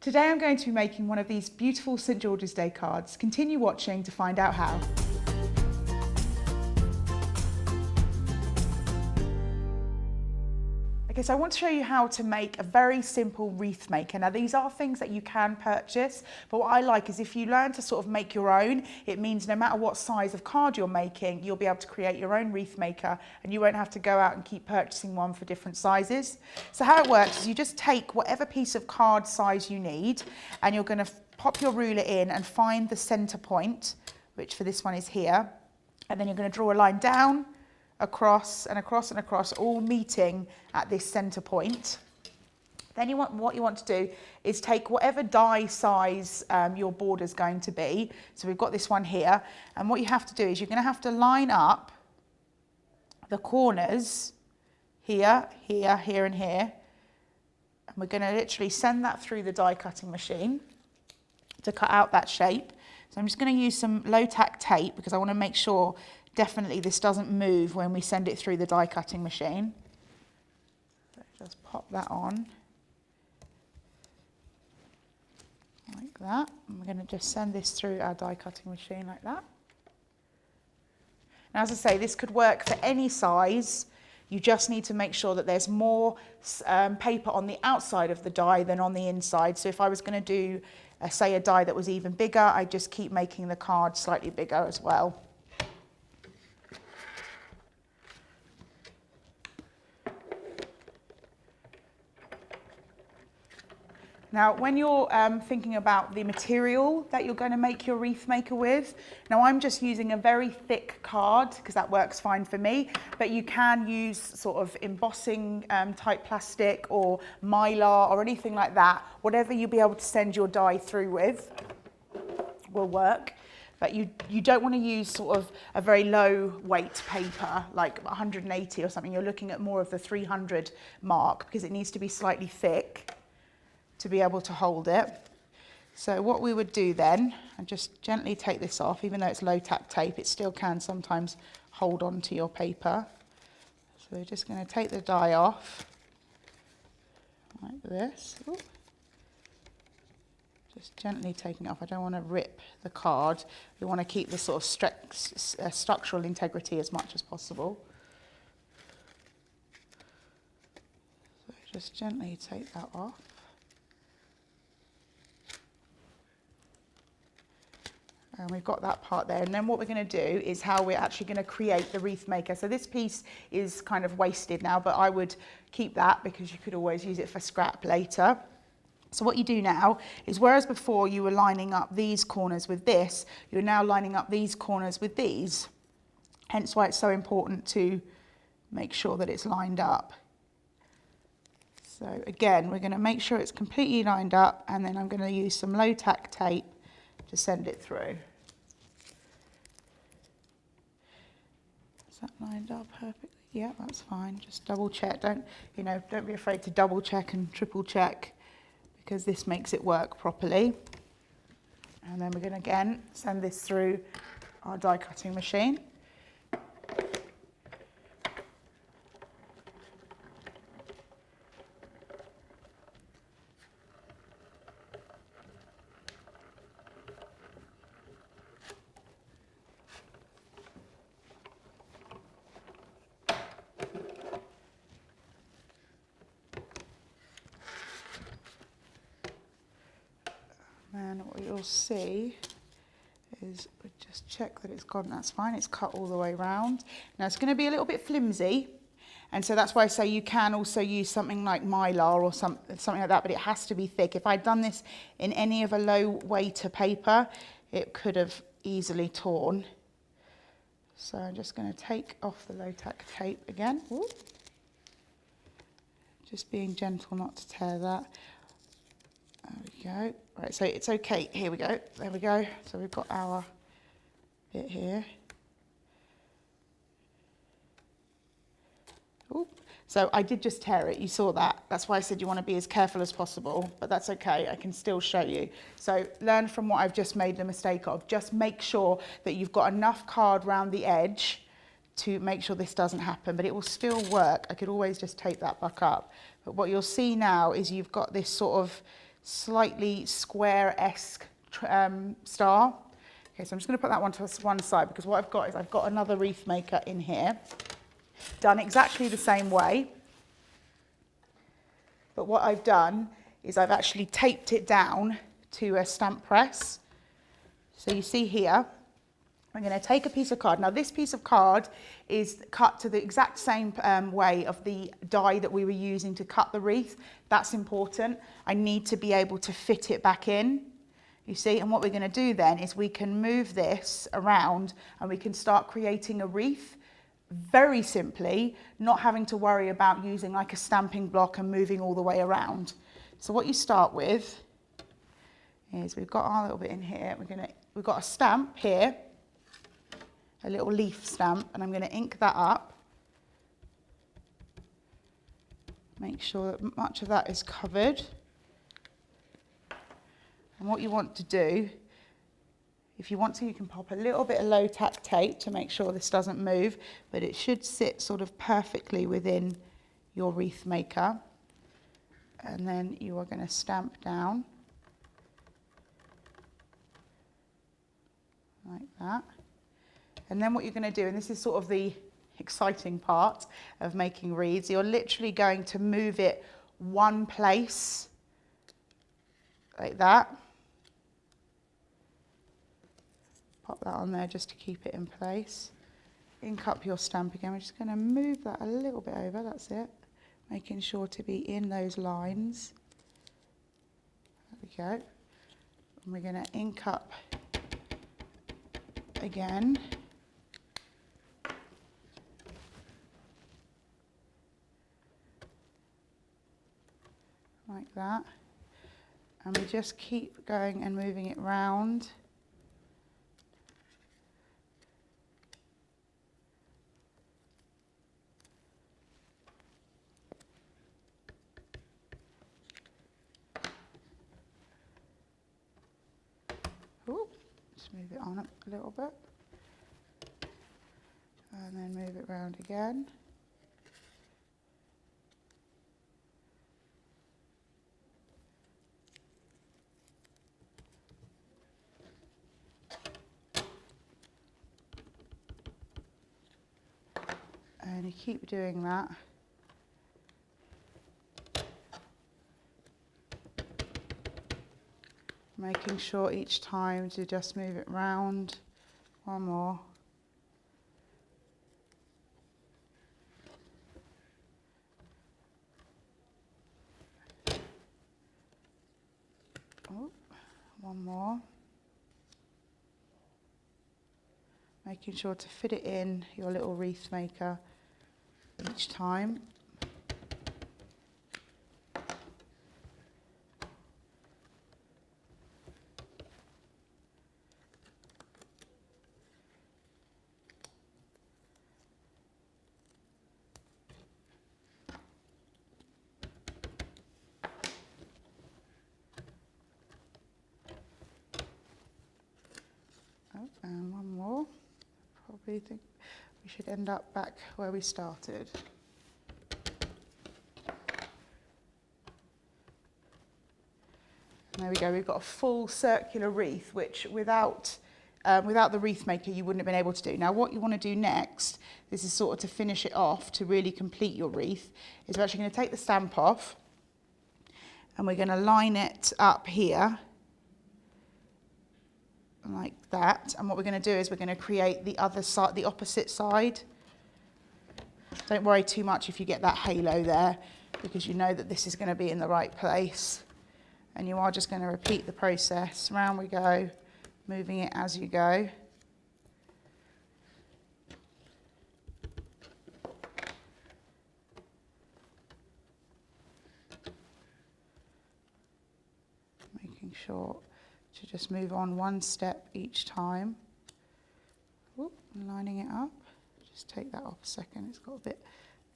Today I'm going to be making one of these beautiful St George's Day cards. Continue watching to find out how. Okay, so I want to show you how to make a very simple wreath maker. Now these are things that you can purchase, but what I like is if you learn to sort of make your own, it means no matter what size of card you're making, you'll be able to create your own wreath maker and you won't have to go out and keep purchasing one for different sizes. So how it works is you just take whatever piece of card size you need and you're going to pop your ruler in and find the center point, which for this one is here, and then you're going to draw a line down, across and across and across, all meeting at this center point. Then what you want to do is take whatever die size your border is going to be. So we've got this one here, and what you have to do is you're going to have to line up the corners here, here, here and here, and we're going to literally send that through the die cutting machine to cut out that shape. So I'm just going to use some low tack tape because I want to make sure definitely this doesn't move when we send it through the die cutting machine. So just pop that on like that. And we're going to just send this through our die cutting machine like that. Now, as I say, this could work for any size. You just need to make sure that there's more paper on the outside of the die than on the inside. So if I was going to do, say, a die that was even bigger, I'd just keep making the card slightly bigger as well. Now, when you're thinking about the material that you're going to make your wreath maker with, now I'm just using a very thick card because that works fine for me, but you can use sort of embossing type plastic or mylar or anything like that. Whatever you'll be able to send your die through with will work. But you don't want to use sort of a very low weight paper, like 180 or something. You're looking at more of the 300 mark because it needs to be slightly thick to be able to hold it. So what we would do then, and just gently take this off, even though it's low tack tape, it still can sometimes hold on to your paper. So we're just going to take the die off, like this. Ooh. Just gently taking it off. I don't want to rip the card. We want to keep the sort of structural integrity as much as possible. So just gently take that off. And we've got that part there. And then what we're going to do is how we're actually going to create the wreath maker. So this piece is kind of wasted now, but I would keep that because you could always use it for scrap later. So what you do now is, whereas before you were lining up these corners with this, you're now lining up these corners with these. Hence why it's so important to make sure that it's lined up. So again, we're going to make sure it's completely lined up, and then I'm going to use some low tack tape to send it through. Is that lined up perfectly? Yeah, that's fine. Just double check. Don't be afraid to double check and triple check, because this makes it work properly. And then we're going to again send this through our die cutting machine. And what you'll see is, we just check that it's gone, that's fine, it's cut all the way around. Now it's going to be a little bit flimsy, and so that's why I say you can also use something like mylar or something like that, but it has to be thick. If I'd done this in any of a low weighter paper, it could have easily torn. So I'm just going to take off the low tack tape again. Ooh. Just being gentle not to tear that. There we go. Right, so it's okay. Here we go. There we go. So we've got our bit here. Ooh. So I did just tear it. You saw that. That's why I said you want to be as careful as possible, but that's okay. I can still show you. So learn from what I've just made the mistake of. Just make sure that you've got enough card round the edge to make sure this doesn't happen, but it will still work. I could always just tape that back up. But what you'll see now is you've got this sort of slightly square-esque star. Okay, so I'm just going to put that one to one side, because what I've got is I've got another wreath maker in here, done exactly the same way. But what I've done is I've actually taped it down to a stamp press. So you see here, I'm going to take a piece of card. Now this piece of card is cut to the exact same way of the die that we were using to cut the wreath. That's important. I need to be able to fit it back in, you see. And what we're going to do then is we can move this around and we can start creating a wreath very simply, not having to worry about using like a stamping block and moving all the way around. So what you start with is we've got our little bit in here. We've got a stamp here, a little leaf stamp, and I'm going to ink that up. Make sure that much of that is covered. And what you want to do, if you want to, you can pop a little bit of low tack tape to make sure this doesn't move, but it should sit sort of perfectly within your wreath maker. And then you are going to stamp down like that. And then what you're going to do, and this is sort of the exciting part of making wreaths, you're literally going to move it one place like that. Pop that on there just to keep it in place. Ink up your stamp again. We're just going to move that a little bit over, that's it. Making sure to be in those lines. There we go. And we're going to ink up again. Like that. And we just keep going and moving it round. Ooh, just move it on a little bit. And then move it round again. And you keep doing that. Making sure each time to just move it round. One more. Oh, one more. Making sure to fit it in your little wreath maker each time. Oh, and one more. Probably think we should end up back where we started. There we go, we've got a full circular wreath, which without the wreath maker you wouldn't have been able to do. Now what you want to do next, this is sort of to finish it off, to really complete your wreath, is we're actually going to take the stamp off and we're going to line it up here like that. And what we're going to do is we're going to create the other side, the opposite side. Don't worry too much if you get that halo there, because you know that this is going to be in the right place. And you are just going to repeat the process. Round we go, moving it as you go. Making sure to just move on one step each time. Whoop, lining it up. Just take that off a second. It's got a bit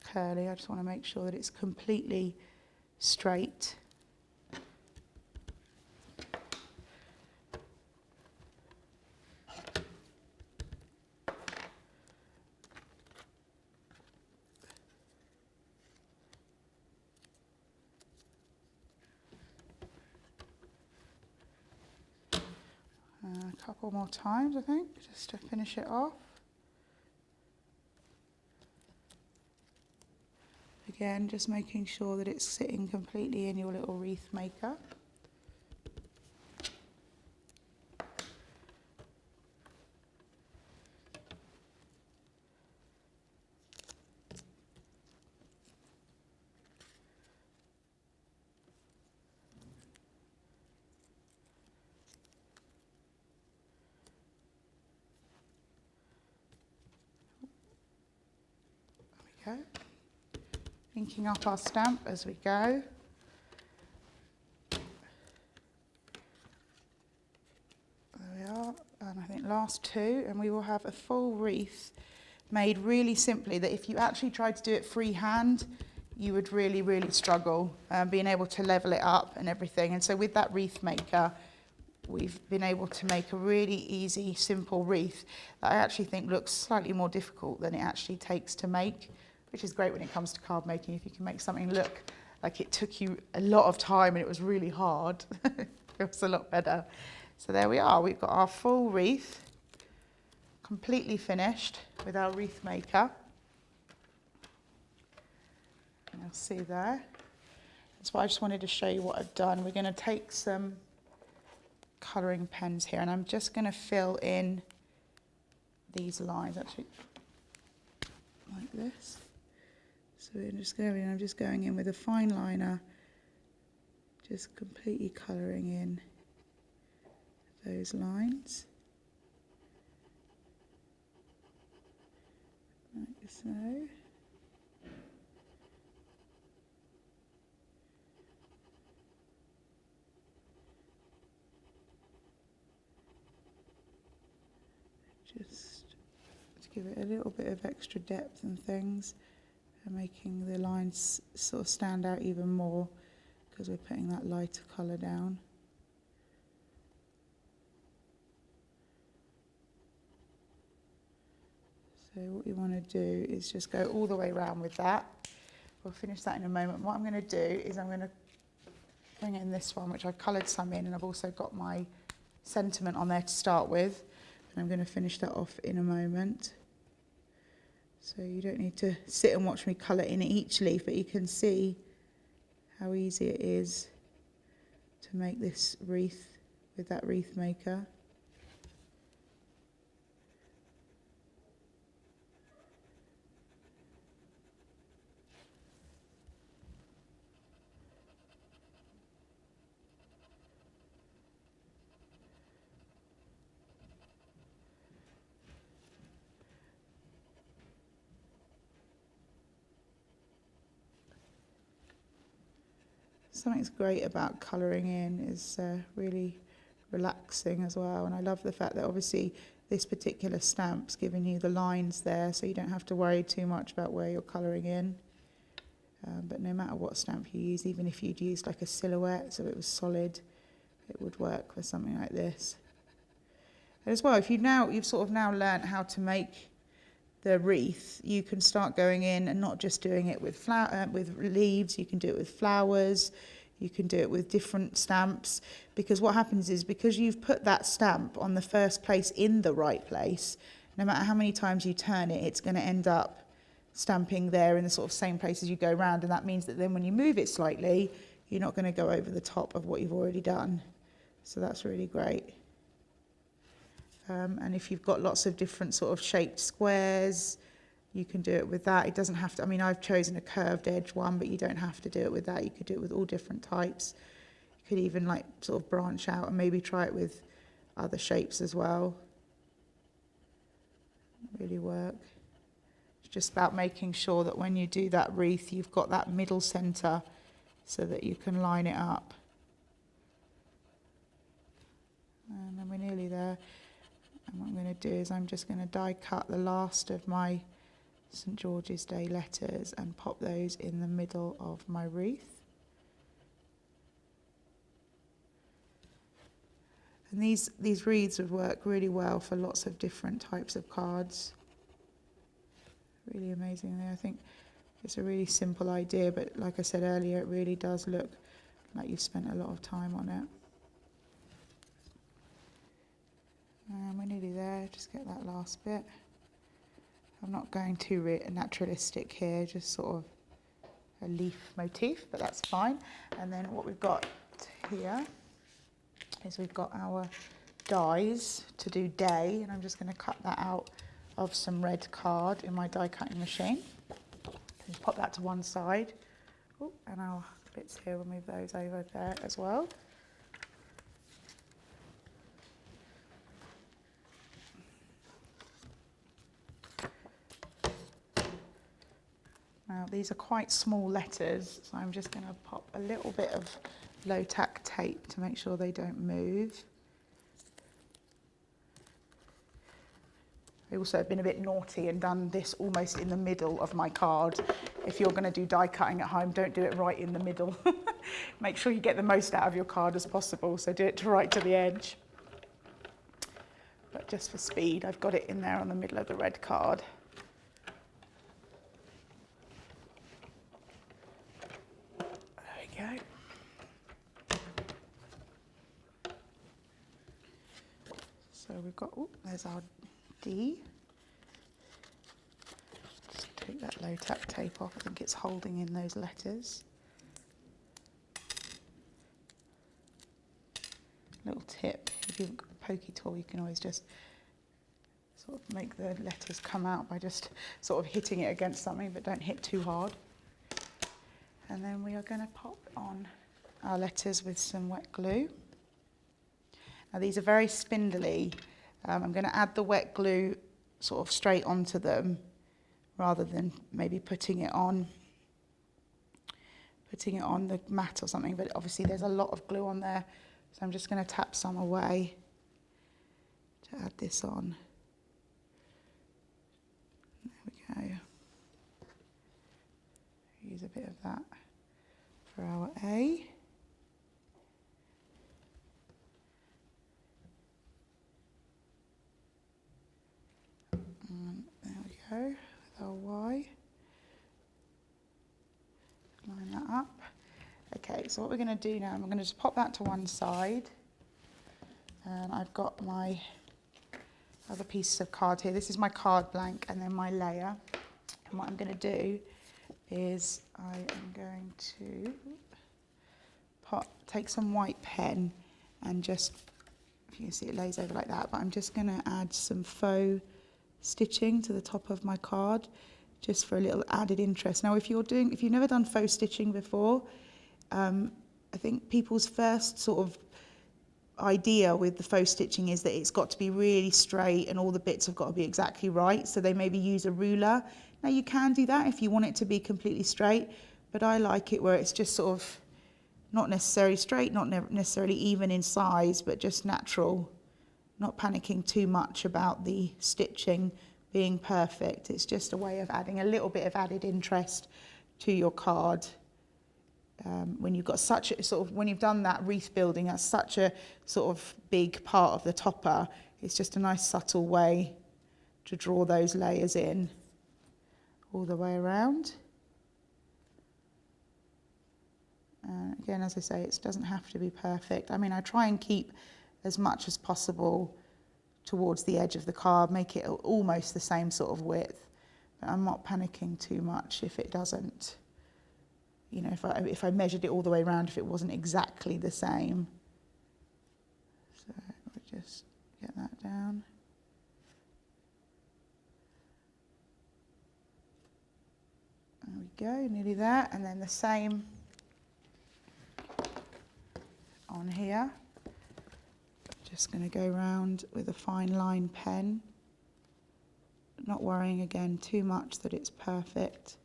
curly. I just want to make sure that it's completely straight. A couple more times, I think, just to finish it off. Again, just making sure that it's sitting completely in your little wreath maker. There we go. Inking up our stamp as we go. There we are, and I think last two, and we will have a full wreath made really simply, that if you actually tried to do it freehand, you would really, really struggle being able to level it up and everything. And so with that wreath maker, we've been able to make a really easy, simple wreath that I actually think looks slightly more difficult than it actually takes to make, which is great when it comes to card making. If you can make something look like it took you a lot of time and it was really hard, it was a lot better. So there we are, we've got our full wreath, completely finished with our wreath maker. And you'll see there. That's why I just wanted to show you what I've done. We're going to take some colouring pens here, and I'm just going to fill in these lines, actually, like this. So I'm just going in with a fine liner, just completely colouring in those lines, like so. Just to give it a little bit of extra depth and things, and making the lines sort of stand out even more because we're putting that lighter colour down. So what you want to do is just go all the way around with that. We'll finish that in a moment. What I'm going to do is I'm going to bring in this one, which I've coloured some in, and I've also got my sentiment on there to start with, and I'm going to finish that off in a moment. So you don't need to sit and watch me colour in each leaf, but you can see how easy it is to make this wreath with that wreath maker. Something's great about colouring in is really relaxing as well, and I love the fact that obviously this particular stamp's giving you the lines there, so you don't have to worry too much about where you're colouring in. But no matter what stamp you use, even if you'd used like a silhouette so it was solid, it would work for something like this. And as well, if you've sort of now learnt how to make the wreath, you can start going in and not just doing it with with leaves. You can do it with flowers, you can do it with different stamps, because what happens is, because you've put that stamp on the first place in the right place, no matter how many times you turn it, it's going to end up stamping there in the sort of same place as you go around, and that means that then when you move it slightly, you're not going to go over the top of what you've already done. So that's really great. And if you've got lots of different sort of shaped squares, you can do it with that. It doesn't have to, I mean, I've chosen a curved edge one, but you don't have to do it with that. You could do it with all different types. You could even like sort of branch out and maybe try it with other shapes as well. Really work. It's just about making sure that when you do that wreath, you've got that middle centre so that you can line it up. And then we're nearly there. And what I'm going to do is I'm just going to die cut the last of my St George's Day letters and pop those in the middle of my wreath. And these wreaths would work really well for lots of different types of cards. Really amazing there. I think it's a really simple idea, but like I said earlier, it really does look like you've spent a lot of time on it. get that last bit. I'm not going too naturalistic here, just sort of a leaf motif, but that's fine. And then what we've got here is we've got our dies to do day, and I'm just going to cut that out of some red card in my die cutting machine. Just pop that to one side. Ooh, and our bits here, we'll move those over there as well. Now these are quite small letters, so I'm just going to pop a little bit of low tack tape to make sure they don't move. I also have been a bit naughty and done this almost in the middle of my card. If you're going to do die cutting at home, don't do it right in the middle. Make sure you get the most out of your card as possible, so do it right to the edge. But just for speed, I've got it in there on the middle of the red card. There we go. So we've got, oh, there's our D. Just take that low tack tape off. I think it's holding in those letters. Little tip, if you've got a pokey tool, you can always just sort of make the letters come out by just sort of hitting it against something, but don't hit too hard. And then we are going to pop on our letters with some wet glue. Now these are very spindly. I'm going to add the wet glue sort of straight onto them rather than maybe putting it on the mat or something, but obviously there's a lot of glue on there, so I'm just going to tap some away to add this on. There we go. Use a bit of that for our A. There we go, with our Y. Line that up. Okay, so what we're going to do now, I'm going to just pop that to one side. And I've got my other pieces of card here. This is my card blank and then my layer. And what I'm going to do is I am going to take some white pen and just, if you can see it lays over like that, but I'm just going to add some faux stitching to the top of my card just for a little added interest. Now if you've never done faux stitching before, I think people's first sort of idea with the faux stitching is that it's got to be really straight and all the bits have got to be exactly right, so they maybe use a ruler. Now you can do that if you want it to be completely straight, but I like it where it's just sort of not necessarily straight, not necessarily even in size, but just natural. Not panicking too much about the stitching being perfect. It's just a way of adding a little bit of added interest to your card. When you've got such a sort of, when you've done that wreath building, that's such a sort of big part of the topper. It's just a nice subtle way to draw those layers in all the way around. Again, as I say, it doesn't have to be perfect. I mean, I try and keep as much as possible towards the edge of the card, make it almost the same sort of width, but I'm not panicking too much if it doesn't, you know, if I measured it all the way around, if it wasn't exactly the same. So we'll just get that down. There we go, nearly there, and then the same on here. Just going to go round with a fine line pen, not worrying again too much that it's perfect.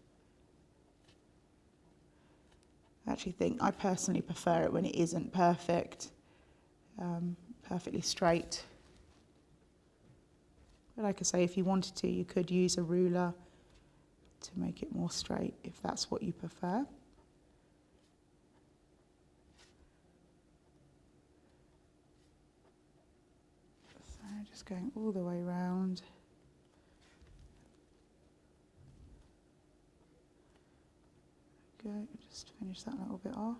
I actually think I personally prefer it when it isn't perfect, perfectly straight. But like I say, if you wanted to, you could use a ruler to make it more straight if that's what you prefer. Just going all the way round. Go, just finish that little bit off.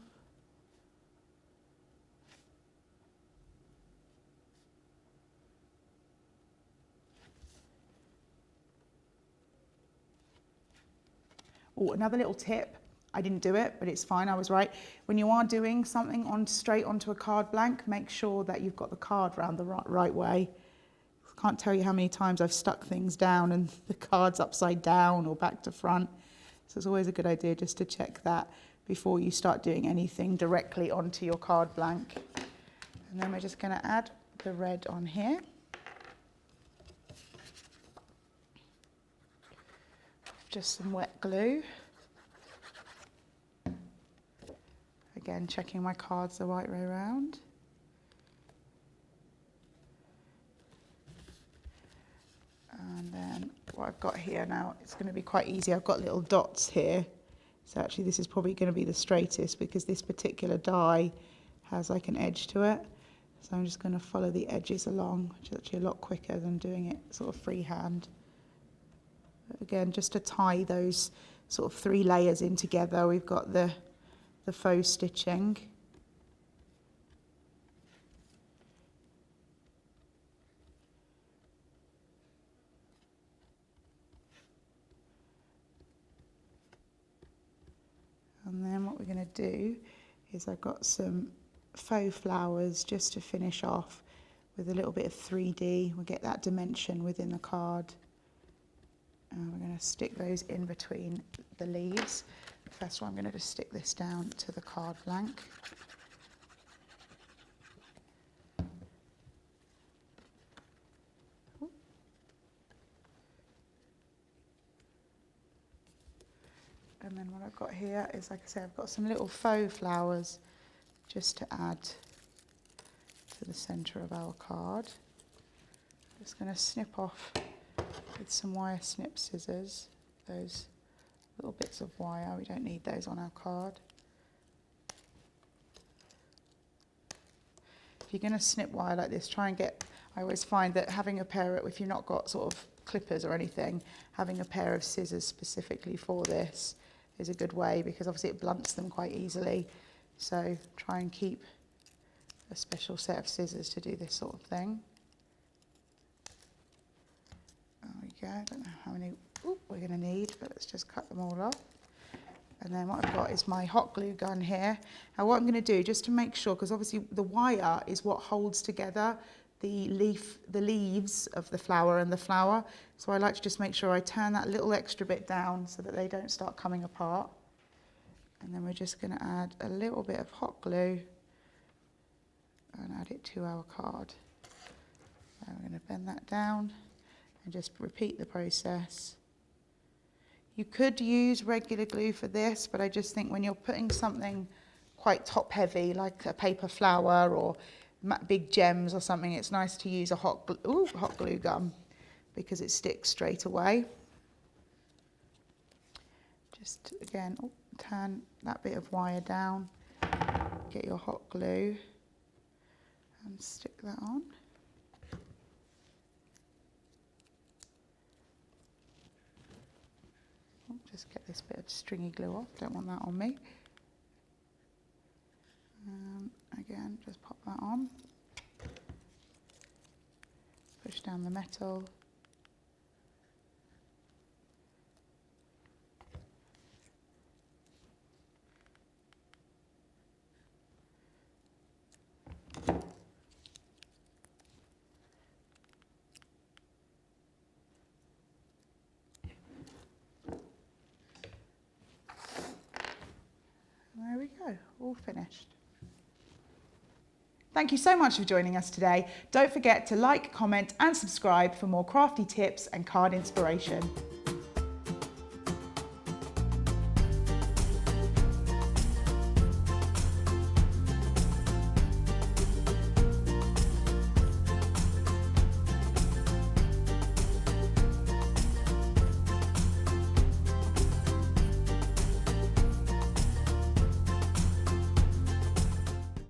Oh, another little tip. I didn't do it, but it's fine, I was right. When you are doing something straight onto a card blank, make sure that you've got the card round the right way. I can't tell you how many times I've stuck things down and the card's upside down or back to front. So it's always a good idea just to check that before you start doing anything directly onto your card blank. And then we're just going to add the red on here. Just some wet glue. Again, checking my cards the right way around. And then what I've got here now, it's going to be quite easy. I've got little dots here. So actually this is probably going to be the straightest because this particular die has like an edge to it. So I'm just going to follow the edges along, which is actually a lot quicker than doing it sort of freehand. But again, just to tie those sort of 3 layers in together, we've got the faux stitching. And then what we're going to do is I've got some faux flowers just to finish off with a little bit of 3D. We'll get that dimension within the card. And we're going to stick those in between the leaves. First of all, I'm going to just stick this down to the card blank. And then what I've got here is, like I say, I've got some little faux flowers just to add to the centre of our card. Just going to snip off with some wire snip scissors those little bits of wire. We don't need those on our card. If you're going to snip wire like this, try and get, I always find that having a pair of, if you've not got sort of clippers or anything, having a pair of scissors specifically for this is a good way because obviously it blunts them quite easily. So try and keep a special set of scissors to do this sort of thing. There we go. I don't know how many we're going to need, but let's just cut them all off. And then what I've got is my hot glue gun here. Now what I'm going to do, just to make sure, because obviously the wire is what holds together the leaves of the flower and the flower. So I like to just make sure I turn that little extra bit down so that they don't start coming apart. And then we're just going to add a little bit of hot glue and add it to our card. And we're going to bend that down and just repeat the process. You could use regular glue for this, but I just think when you're putting something quite top heavy, like a paper flower or big gems or something, it's nice to use a hot glue gun because it sticks straight away. Just again, turn that bit of wire down, get your hot glue and stick that on. Just get this bit of stringy glue off, don't want that on me. Again, just pop that on. Push down the metal. There we go, all finished. Thank you so much for joining us today. Don't forget to like, comment and subscribe for more crafty tips and card inspiration.